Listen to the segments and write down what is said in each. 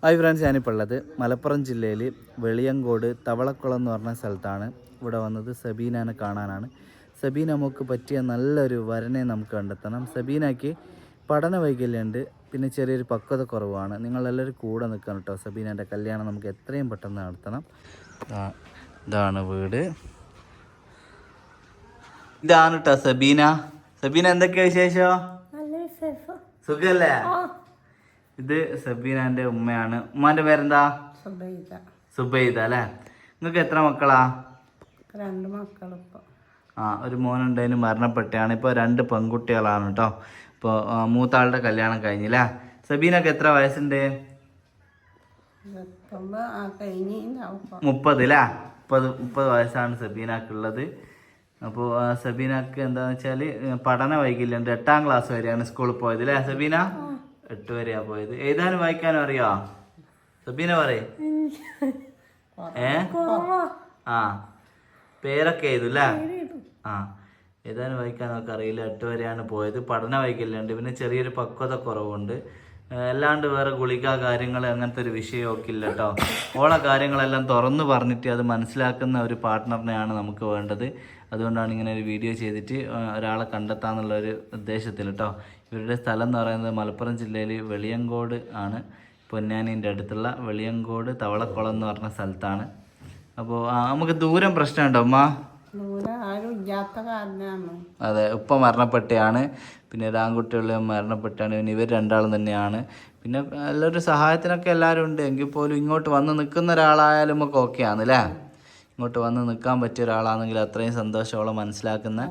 Hi friends, ഞാനിപ്പോൾ ഉള്ളത് മലപ്പുറം ജില്ലയിൽ വെളിയങ്കോട് തവളക്കുളം എന്ന് പറഞ്ഞ സ്ഥലത്താണ്. ഇവിടെ വന്നത് സബീനാനെ കാണാനാണ്. സബീന നമുക്ക് പറ്റിയ നല്ലൊരു വരനെ നമുക്ക് കണ്ടെത്തണം. സബീനയ്ക്ക് പഠന വൈകല്യമുണ്ട്, പിന്നെ ചെറിയൊരു പക്വത കുറവാണ്. നിങ്ങളെല്ലാവരും കൂടെ നിൽക്കണം കേട്ടോ. സബീനാൻ്റെ കല്യാണം നമുക്ക് എത്രയും പെട്ടെന്ന് നടത്തണം. ഇതാണ് വീട്. ഇതാണ് കേട്ടോ സബീന. സബീന എന്തൊക്കെയാ വിശേഷം? സുഖല്ലേ? ഇത് സബീനാന്റെ ഉമ്മയാണ്. ഉമ്മാന്റെ പേരെന്താ? സുബൈദ അല്ലേ? നിങ്ങൾക്ക് എത്ര മക്കളാ? 2 മക്കൾ. ഒരു മോനുണ്ടായിരുന്നു, മരണപ്പെട്ടാണ്. ഇപ്പോൾ 2 പെൺകുട്ടികളാണ് കേട്ടോ. ഇപ്പോൾ മൂത്താളുടെ കല്യാണം കഴിഞ്ഞില്ലേ? സബീനക്ക് എത്ര വയസ്സുണ്ട്? 30 അല്ലേ? 30 വയസ്സാണ് സബീനക്കുള്ളത്. അപ്പോൾ സബീനക്ക് എന്താണെന്ന് വെച്ചാൽ പഠന വൈകല്യമുണ്ട്. 8ാം ക്ലാസ് വരെയാണ് സ്കൂളിൽ പോയത് അല്ലേ സബീന? 8 വരെയാ പോയത്. എഴുതാനും വായിക്കാനും അറിയോ സബീന? പറയേ. പേരൊക്കെ എഴുതൂല്ലേ? എഴുതാനും വായിക്കാനും ഒക്കെ അറിയില്ല. 8 വരെയാണ് പോയത്. പഠന വൈകല്യമുണ്ട്, പിന്നെ ചെറിയൊരു പക്വത കുറവുണ്ട്. അല്ലാണ്ട് വേറെ ഗുളിക കാര്യങ്ങൾ അങ്ങനത്തെ ഒരു വിഷയമൊക്കെ ഇല്ല കേട്ടോ. ഓളെ കാര്യങ്ങളെല്ലാം തുറന്നു പറഞ്ഞിട്ട് അത് മനസ്സിലാക്കുന്ന ഒരു പാർട്ട്ണറിനെയാണ് നമുക്ക് വേണ്ടത്. അതുകൊണ്ടാണ് ഇങ്ങനെ ഒരു വീഡിയോ ചെയ്തിട്ട് ഒരാളെ കണ്ടെത്താന്നുള്ളൊരു ഉദ്ദേശത്തിൽ കേട്ടോ. ഇവരുടെ സ്ഥലം എന്ന് പറയുന്നത് മലപ്പുറം ജില്ലയിൽ വെളിയങ്കോട് ആണ്. പൊന്നാനീൻ്റെ അടുത്തുള്ള വെളിയങ്കോട് തവളക്കുളം എന്ന് പറഞ്ഞ സ്ഥലത്താണ്. അപ്പോൾ നമുക്ക് ദൂരം പ്രശ്നമുണ്ടോ അമ്മ? അതെ, ഉപ്പ മരണപ്പെട്ടാണ്, പിന്നെ ആൺകുട്ടികളും മരണപ്പെട്ടാണ്, പിന്നെ ഇവർ 2 തന്നെയാണ്. പിന്നെ എല്ലാവരും സഹായത്തിനൊക്കെ എല്ലാവരും ഉണ്ട്. എങ്കിൽ പോലും ഇങ്ങോട്ട് വന്ന് നിൽക്കുന്ന ഒരാളായാലും നമുക്ക് ഓക്കെ ആണ് അല്ലേ? ഇങ്ങോട്ട് വന്ന് നിൽക്കാൻ പറ്റിയ ഒരാളാണെങ്കിൽ അത്രയും സന്തോഷമോളം മനസ്സിലാക്കുന്ന,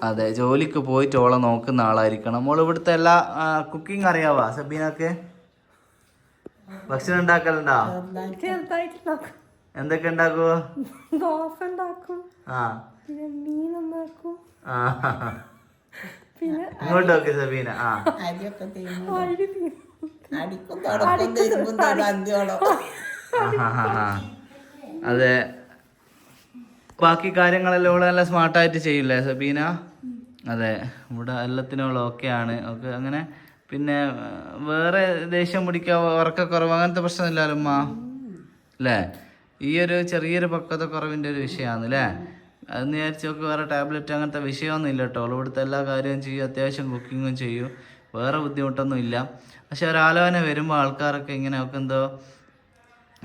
അതെ, ജോലിക്ക് പോയിട്ട് ഓളെ നോക്കുന്ന ആളായിരിക്കണം. മോൾ ഇവിടുത്തെ എല്ലാ കുക്കിംഗ് അറിയാവാ സബീനക്ക്? ഭക്ഷണം ഉണ്ടാക്കലുണ്ടോ? എന്തൊക്കെ ഉണ്ടാക്കുവോ? ദോശ ഉണ്ടാക്കും, മീൻ ഉണ്ടാക്കും, ഇങ്ങോട്ട് നോക്ക് സബീന. അതെ, ബാക്കി കാര്യങ്ങളെല്ലാം ഇവിടെ നല്ല സ്മാർട്ടായിട്ട് ചെയ്യില്ലേ സബീന? അതെ, ഇവിടെ എല്ലാത്തിനും ഓക്കെയാണ്. ഓക്കെ, അങ്ങനെ. പിന്നെ വേറെ ദേഷ്യം പിടിക്കുക, ഉറക്കക്കുറവ് അങ്ങനത്തെ പ്രശ്നമില്ലല്ലോ ഉമ്മ അല്ലേ? ഈ ഒരു ചെറിയൊരു പക്വത കുറവിൻ്റെ ഒരു വിഷയമാണ് അല്ലേ? അതെന്ന് വിചാരിച്ച് നോക്ക് വേറെ ടാബ്ലറ്റ് അങ്ങനത്തെ വിഷയമൊന്നും ഇല്ല കേട്ടോ. ഇവിടുത്തെ എല്ലാ കാര്യവും ചെയ്യും, അത്യാവശ്യം കുക്കിങ്ങും ചെയ്യും, വേറെ ബുദ്ധിമുട്ടൊന്നും ഇല്ല. പക്ഷെ ഒരാലോചന വരുമ്പോൾ ആൾക്കാരൊക്കെ ഇങ്ങനെ ഒക്കെ എന്തോ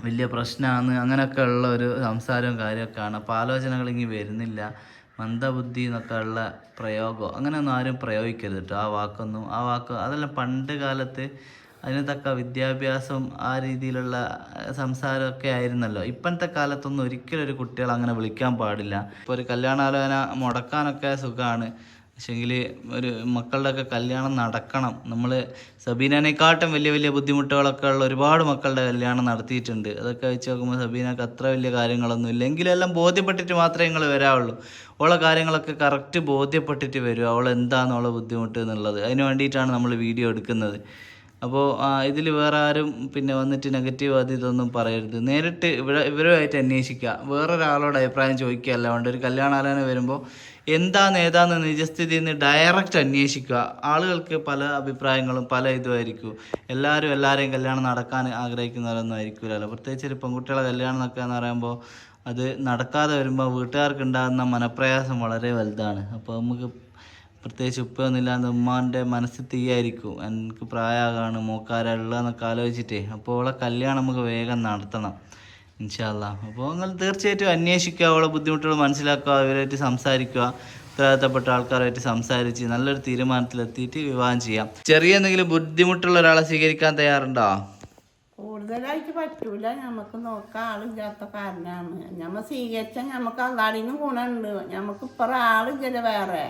വലിയ പ്രശ്നമാണ് അങ്ങനെയൊക്കെ ഉള്ള ഒരു സംസാരവും കാര്യമൊക്കെയാണ്. അപ്പോൾ ആലോചനകൾ ഇങ്ങനെ വരുന്നില്ല. മന്ദബുദ്ധി എന്നൊക്കെ ഉള്ള പ്രയോഗം അങ്ങനെയൊന്നും ആരും പ്രയോഗിക്കരുത് കേട്ടോ. ആ വാക്ക് അതെല്ലാം പണ്ട് കാലത്ത് അതിന് തക്ക വിദ്യാഭ്യാസം ആ രീതിയിലുള്ള സംസാരമൊക്കെ ആയിരുന്നല്ലോ. ഇപ്പോഴത്തെ കാലത്തൊന്നും ഒരിക്കലും ഒരു കുട്ടികൾ അങ്ങനെ വിളിക്കാൻ പാടില്ല. ഇപ്പോൾ ഒരു കല്യാണാലോചന മുടക്കാനൊക്കെ സുഖമാണ്, പക്ഷേങ്കിൽ ഒരു മക്കളുടെയൊക്കെ കല്യാണം നടക്കണം. നമ്മൾ സബീനേക്കാട്ടും വലിയ വലിയ ബുദ്ധിമുട്ടുകളൊക്കെ ഉള്ള ഒരുപാട് മക്കളുടെ കല്യാണം നടത്തിയിട്ടുണ്ട്. അതൊക്കെ വെച്ച് നോക്കുമ്പോൾ സബീനക്ക് അത്ര വലിയ കാര്യങ്ങളൊന്നും ഇല്ല. എങ്കിലും എല്ലാം ബോധ്യപ്പെട്ടിട്ട് മാത്രമേ നിങ്ങൾ വരാവുള്ളൂ. ഓളെ കാര്യങ്ങളൊക്കെ കറക്റ്റ് ബോധ്യപ്പെട്ടിട്ട് വരും, അവൾ എന്താണെന്നുള്ള ബുദ്ധിമുട്ട് എന്നുള്ളത്. അതിന് വേണ്ടിയിട്ടാണ് നമ്മൾ വീഡിയോ എടുക്കുന്നത്. അപ്പോൾ ഇതിൽ വേറെ ആരും പിന്നെ വന്നിട്ട് നെഗറ്റീവ് ഇതൊന്നും പറയരുത്. നേരിട്ട് ഇവരുമായിട്ട് അന്വേഷിക്കുക, വേറൊരാളോട് അഭിപ്രായം ചോദിക്കുക അല്ല വേണ്ട. ഒരു കല്യാണാലോചന വരുമ്പോൾ ഏതാന്ന് നിജസ്ഥിതിയിൽ നിന്ന് ഡയറക്റ്റ് അന്വേഷിക്കുക. ആളുകൾക്ക് പല അഭിപ്രായങ്ങളും പല ഇതുമായിരിക്കും. എല്ലാവരെയും കല്യാണം നടക്കാൻ ആഗ്രഹിക്കുന്നവരൊന്നും ആയിരിക്കില്ലല്ലോ. പ്രത്യേകിച്ച് ഒരു പെൺകുട്ടികളെ കല്യാണം എന്നൊക്കെ എന്ന് പറയുമ്പോൾ അത് നടക്കാതെ വരുമ്പോൾ വീട്ടുകാർക്ക് ഉണ്ടാകുന്ന മനപ്രയാസം വളരെ വലുതാണ്. അപ്പോൾ നമുക്ക് പ്രത്യേകിച്ച് ഉപ്പയൊന്നുമില്ലാന്ന് ഉമ്മാൻ്റെ മനസ്സിൽ തീയായിരിക്കും. എനിക്ക് പ്രായമാകാണ്, മോക്കാരുള്ളതെന്നൊക്കെ ആലോചിച്ചിട്ടേ. അപ്പോൾ അവളെ കല്യാണം നമുക്ക് വേഗം നടത്തണം ഇൻഷാ അല്ലാഹ്. അപ്പോൾ നിങ്ങൾ തീർച്ചയായിട്ടും അന്വേഷിക്കുക, അവളെ ബുദ്ധിമുട്ടുകൾ മനസ്സിലാക്കുക, അവരുമായിട്ട് സംസാരിക്കുക, ഉത്തരവാദിത്തപ്പെട്ട ആൾക്കാരുമായിട്ട് സംസാരിച്ച് നല്ലൊരു തീരുമാനത്തിലെത്തിയിട്ട് വിവാഹം ചെയ്യാം. ചെറിയ എന്തെങ്കിലും ബുദ്ധിമുട്ടുള്ള ഒരാളെ സ്വീകരിക്കാൻ തയ്യാറുണ്ടോ? കൂടുതലായിട്ട് പറ്റൂല, നമുക്ക് നോക്കാൻ ആളില്ലാത്ത കാരണമാണ്. നമ്മൾ സ്വീകരിച്ചാൽ നമുക്ക് അല്ലാടിനും ഗുണമുണ്ട്. നമുക്ക് ഇപ്പറ ആളില്ല വേറെ.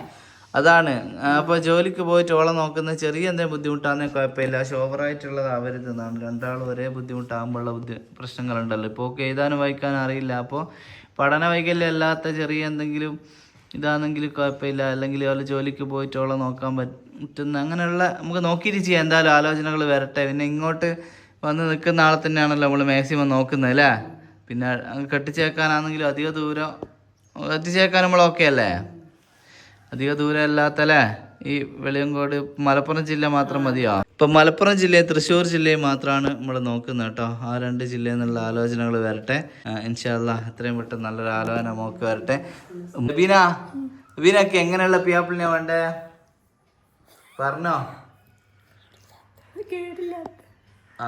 അതാണ്. അപ്പോൾ ജോലിക്ക് പോയിട്ട് ഓളെ നോക്കുന്ന ചെറിയ എന്തെങ്കിലും ബുദ്ധിമുട്ടാണെങ്കിൽ കുഴപ്പമില്ല. പക്ഷെ ഓവറായിട്ടുള്ളത് ആവരുതെന്നാണ്. 2 ഒരേ ബുദ്ധിമുട്ടാകുമ്പോഴുള്ള പ്രശ്നങ്ങളുണ്ടല്ലോ. ഇപ്പോൾ എഴുതാനും വായിക്കാനും അറിയില്ല. അപ്പോൾ പഠന വൈകല്യം അല്ലാത്ത ചെറിയ എന്തെങ്കിലും ഇതാണെങ്കിൽ കുഴപ്പമില്ല. അല്ലെങ്കിൽ ഓളെ ജോലിക്ക് പോയിട്ട് ഓളെ നോക്കാൻ പറ്റുന്ന അങ്ങനെയുള്ള നമുക്ക് നോക്കിയിട്ട് ചെയ്യാം. എന്തായാലും ആലോചനകൾ വരട്ടെ. പിന്നെ ഇങ്ങോട്ട് വന്ന് നിൽക്കുന്ന ആളെ തന്നെയാണല്ലോ നമ്മൾ മാക്സിമം നോക്കുന്നത് അല്ലേ? പിന്നെ കെട്ടിച്ചേക്കാനാണെങ്കിലും അധിക ദൂരം എത്തിച്ചേക്കാൻ നമ്മൾ ഓക്കെ അല്ലേ? അധിക ദൂരം അല്ലാത്തല്ലേ? ഈ വെളിയങ്കോട് മലപ്പുറം ജില്ല മാത്രം മതിയോ? ഇപ്പം മലപ്പുറം ജില്ലയും തൃശ്ശൂർ ജില്ലയും മാത്രമാണ് നമ്മൾ നോക്കുന്നത് കേട്ടോ. ആ 2 ജില്ലയിൽ നിന്നുള്ള ആലോചനകൾ വരട്ടെ. ഇൻഷാ അല്ലാഹ് എത്രയും പെട്ടെന്ന് നല്ലൊരു ആലോചന നമുക്ക് വരട്ടെ. ബീനക്ക് എങ്ങനെയുള്ള പിയാപ്പിളിനെ വേണ്ടേ പറഞ്ഞോ? ആ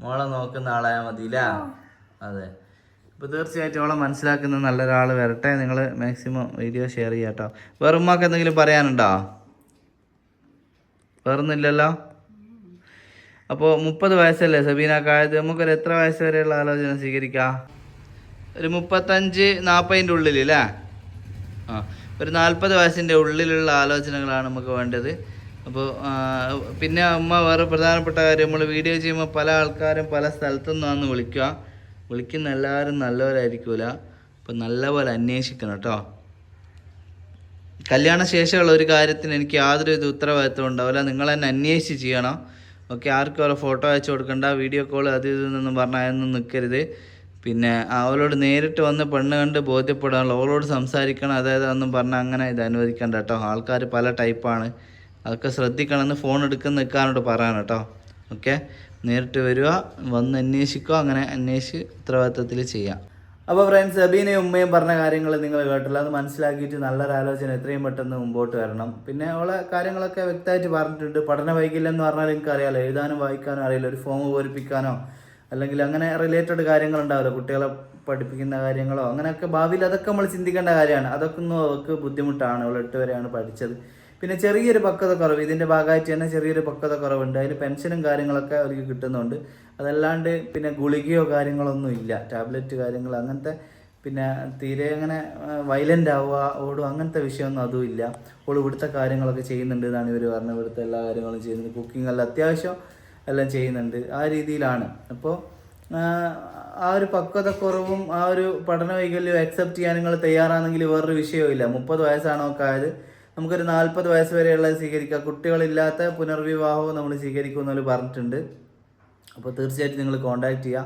മോളെ നോക്കുന്ന ആളായാൽ മതിയില്ല. അതെ, ഇപ്പോൾ തീർച്ചയായിട്ടും അവളെ മനസ്സിലാക്കുന്ന നല്ലൊരാൾ വരട്ടെ. നിങ്ങൾ മാക്സിമം വീഡിയോ ഷെയർ ചെയ്യാം കേട്ടോ. വേറെ ഉമ്മാക്ക് എന്തെങ്കിലും പറയാനുണ്ടോ? വേറൊന്നുമില്ലല്ലോ. അപ്പോൾ 30 വയസ്സല്ലേ സബീനക്കായത്, നമുക്കൊരു എത്ര വയസ്സ് വരെയുള്ള ആലോചന സ്വീകരിക്കാം? ഒരു 35-40 ഉള്ളിൽ അല്ലേ? ആ, ഒരു 40 വയസ്സിൻ്റെ ഉള്ളിലുള്ള ആലോചനകളാണ് നമുക്ക് വേണ്ടത്. അപ്പോൾ പിന്നെ അമ്മ വേറെ പ്രധാനപ്പെട്ട കാര്യം, നമ്മൾ വീഡിയോ ചെയ്യുമ്പോൾ പല ആൾക്കാരും പല സ്ഥലത്തു നിന്നാണ് വിളിക്കുന്ന എല്ലാവരും നല്ലവരായിരിക്കില്ല. അപ്പോൾ നല്ലപോലെ അന്വേഷിക്കണം കേട്ടോ. കല്യാണ ശേഷമുള്ള ഒരു കാര്യത്തിന് എനിക്ക് യാതൊരു ഉത്തരവാദിത്വം ഉണ്ടാവില്ല. നിങ്ങൾ തന്നെ അന്വേഷിച്ച് ചെയ്യണം. ഓക്കെ, ആർക്കും അവരെ ഫോട്ടോ അയച്ചു കൊടുക്കണ്ട, വീഡിയോ കോൾ അത് ഇതെന്നൊന്നും പറഞ്ഞാൽ അതൊന്നും നിൽക്കരുത്. പിന്നെ അവളോട് നേരിട്ട് വന്ന് പെണ്ണ് കണ്ട് ബോധ്യപ്പെടാനുള്ള, അവളോട് സംസാരിക്കണം, അതായത് ഒന്നും പറഞ്ഞാൽ അങ്ങനെ ഇത് അനുവദിക്കണ്ട കേട്ടോ. ആൾക്കാർ പല ടൈപ്പാണ്, അതൊക്കെ ശ്രദ്ധിക്കണമെന്ന് ഫോൺ എടുക്കുന്ന നിൽക്കാനോട് പറയാൻ കേട്ടോ. ഓക്കെ, നേരിട്ട് വരിക, വന്ന് അന്വേഷിക്കുക, അങ്ങനെ അന്വേഷിച്ച് ഉത്തരവാദിത്വത്തിൽ ചെയ്യാം. അപ്പോൾ ഫ്രണ്ട്സ്, സബീനയും ഉമ്മയും പറഞ്ഞ കാര്യങ്ങൾ നിങ്ങൾ കേട്ടില്ല. അത് മനസ്സിലാക്കിയിട്ട് നല്ലൊരു ആലോചന എത്രയും പെട്ടെന്ന് മുമ്പോട്ട് വരണം. പിന്നെ അവളെ കാര്യങ്ങളൊക്കെ വ്യക്തമായിട്ട് പറഞ്ഞിട്ടുണ്ട്. പഠന വൈകല്യം എന്ന് പറഞ്ഞാൽ എനിക്കറിയാമല്ലോ, എഴുതാനും വായിക്കാനും അറിയില്ല, ഒരു ഫോം പൂരിപ്പിക്കാനോ അല്ലെങ്കിൽ അങ്ങനെ റിലേറ്റഡ് കാര്യങ്ങളുണ്ടാവില്ല, കുട്ടികളെ പഠിപ്പിക്കുന്ന കാര്യങ്ങളോ അങ്ങനെയൊക്കെ ഭാവിയിൽ അതൊക്കെ നമ്മൾ ചിന്തിക്കേണ്ട കാര്യമാണ്. അതൊക്കെ ഒന്നും അവർക്ക് ബുദ്ധിമുട്ടാണ്. അവൾ 8 വരെയാണ് പഠിച്ചത്. പിന്നെ ചെറിയൊരു പക്വത കുറവ്, ഇതിൻ്റെ ഭാഗമായിട്ട് തന്നെ ചെറിയൊരു പക്വത കുറവുണ്ട്. അതിൽ പെൻഷനും കാര്യങ്ങളൊക്കെ അവർക്ക് കിട്ടുന്നുണ്ട്. അതല്ലാണ്ട് പിന്നെ ഗുളികയോ കാര്യങ്ങളൊന്നും ഇല്ല, ടാബ്ലറ്റ് കാര്യങ്ങൾ അങ്ങനത്തെ. പിന്നെ തീരെ അങ്ങനെ വയലൻ്റ് ആവുക, ഓടുക, അങ്ങനത്തെ വിഷയമൊന്നും അതും ഇല്ല. അപ്പോൾ ഇവിടുത്തെ കാര്യങ്ങളൊക്കെ ചെയ്യുന്നുണ്ട് എന്നാണ് ഇവർ പറഞ്ഞത്. ഇവിടുത്തെ എല്ലാ കാര്യങ്ങളും ചെയ്യുന്നുണ്ട്, കുക്കിംഗ് എല്ലാം അത്യാവശ്യം എല്ലാം ചെയ്യുന്നുണ്ട്. ആ രീതിയിലാണ്. അപ്പോൾ ആ ഒരു പക്വതക്കുറവും ആ ഒരു പഠന വൈകല്യവും അക്സെപ്റ്റ് ചെയ്യാൻ നിങ്ങൾ തയ്യാറാണെങ്കിൽ വേറൊരു വിഷയമില്ല. 30 വയസ്സാണോ ഒക്കെ ആയത്, നമുക്കൊരു 40 വയസ്സ് വരെയുള്ളത് സ്വീകരിക്കാം. കുട്ടികളില്ലാത്ത പുനർവിവാഹവും നമ്മൾ സ്വീകരിക്കുമെന്ന് പറഞ്ഞിട്ടുണ്ട്. അപ്പോൾ തീർച്ചയായിട്ടും നിങ്ങൾ കോൺടാക്ട് ചെയ്യുക.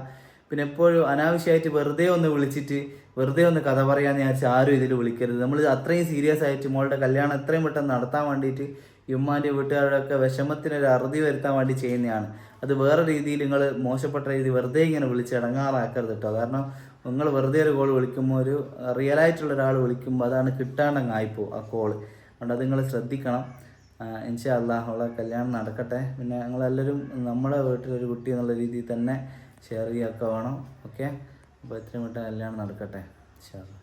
പിന്നെ എപ്പോഴും അനാവശ്യമായിട്ട് വെറുതെ ഒന്ന് വിളിച്ചിട്ട് വെറുതെ ഒന്ന് കഥ പറയാമെന്ന് വിചാരിച്ച് ആരും ഇതിൽ വിളിക്കരുത്. നമ്മൾ അത്രയും സീരിയസ് ആയിട്ട് മോളുടെ കല്യാണം എത്രയും പെട്ടെന്ന് നടത്താൻ വേണ്ടിയിട്ട് ഉമ്മാൻ്റെ വീട്ടുകാരുടെയൊക്കെ വിഷമത്തിനൊരു അറുതി വരുത്താൻ വേണ്ടി ചെയ്യുന്നതാണ്. അത് വേറെ രീതിയിൽ നിങ്ങൾ മോശപ്പെട്ട രീതി വെറുതെ ഇങ്ങനെ വിളിച്ച് ഇടങ്ങാറാക്കരുത് കേട്ടോ. കാരണം നിങ്ങൾ വെറുതെ ഒരു കോൾ വിളിക്കുമ്പോൾ, ഒരു റിയലായിട്ടുള്ള ഒരാൾ വിളിക്കുമ്പോൾ അതാണ് കിട്ടാണ്ടങ്ങായിപ്പോൾ ആ കോള്. അതുകൊണ്ട് അത് നിങ്ങൾ ശ്രദ്ധിക്കണം. ഇൻഷാ അല്ലാഹ് അവളെ കല്യാണം നടക്കട്ടെ. പിന്നെ ഞങ്ങളെല്ലാവരും നമ്മുടെ വീട്ടിലൊരു കുട്ടി എന്നുള്ള രീതിയിൽ തന്നെ ഷെയർ ചെയ്യൊക്കെ വേണം. ഓക്കെ, അപ്പോൾ എത്രയും പെട്ടെന്ന് കല്യാണം നടക്കട്ടെ ഇൻഷാ അല്ലാഹ്.